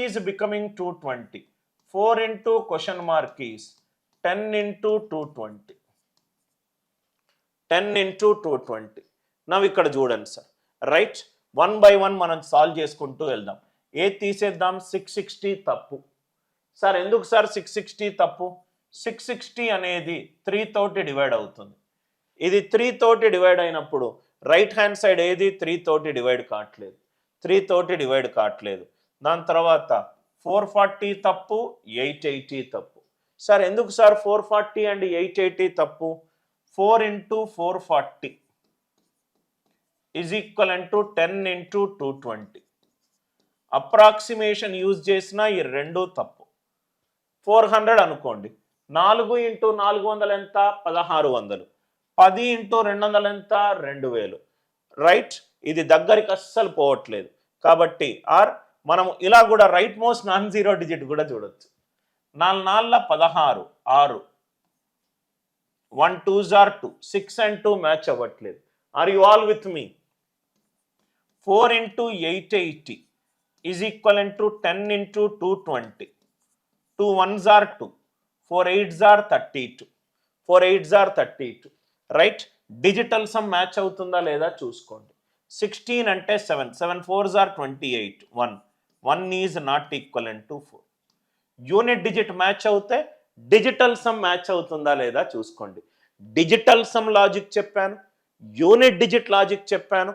is becoming 220. 4 into question mark is 10 into 220. 10 into 220. Now ఇక్కడ చూడండి sir, right, 1 by 1 మనం solve చేసుకుంటూ వెళ్దాం. ఏ తీసేద్దాం, 660 తప్పు. సార్ ఎందుకు సార్ 660 తప్పు? 660 అనేది 3 తోటి డివైడ్ అవుతుంది. ఇది 3 తోటి డివైడ్ అయినప్పుడు రైట్ హ్యాండ్ సైడ్ ఏది 3 తోటి డివైడ్ కావట్లేదు, 3 తోటి డివైడ్ కావట్లేదు. దాని తర్వాత 440 తప్పు, 880 తప్పు. సార్ ఎందుకు సార్ 440 అండ్ 880 తప్పు? 4 into 440 is equivalent to 10 into 220. Approximation use చేసినా ఈ రెండు తప్పు. 400 అనుకోండి, 4 into 400 ఎంత? 1600. 10 into 200 ఎంత? 2000. రైట్, ఇది దగ్గరికి అస్సలు పోవట్లేదు. కాబట్టి మనం ఇలా కూడా right most non zero digit కూడా చూడొచ్చు. 4 4 16, 6, 1 2s are 2, 6 and 2 మ్యాచ్ అవ్వట్లేదు. Are you all with me? 4 into 880 is equivalent to 10 into 220. 2 1s are 2, 4 8s are 32, 4 8s are 32. Right, digital sum match అవుతుందా లేదా చూసుకోండి. 16 అంటే 7, 7 4s are 28, 1 is not equivalent to 4. Unit digit match అవుతే digital sum match అవుతుందా లేదా చూసుకోండి. Digital sum logic చెప్పాను, unit digit logic చెప్పాను,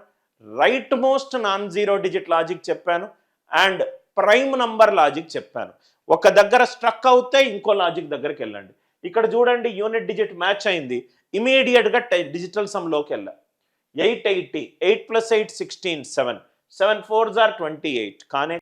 right most non zero digit logic చెప్పాను, అండ్ ప్రైమ్ నంబర్ లాజిక్ చెప్పాను. ఒక దగ్గర స్ట్రక్ అవుతే ఇంకో లాజిక్ దగ్గరికి వెళ్ళండి. ఇక్కడ చూడండి, యూనిట్ డిజిట్ మ్యాచ్ అయింది, ఇమీడియట్గా డిజిటల్ సమ్లోకి వెళ్ళా. 880, 8 + 8 16, 7, 7 4s are 28. కానీ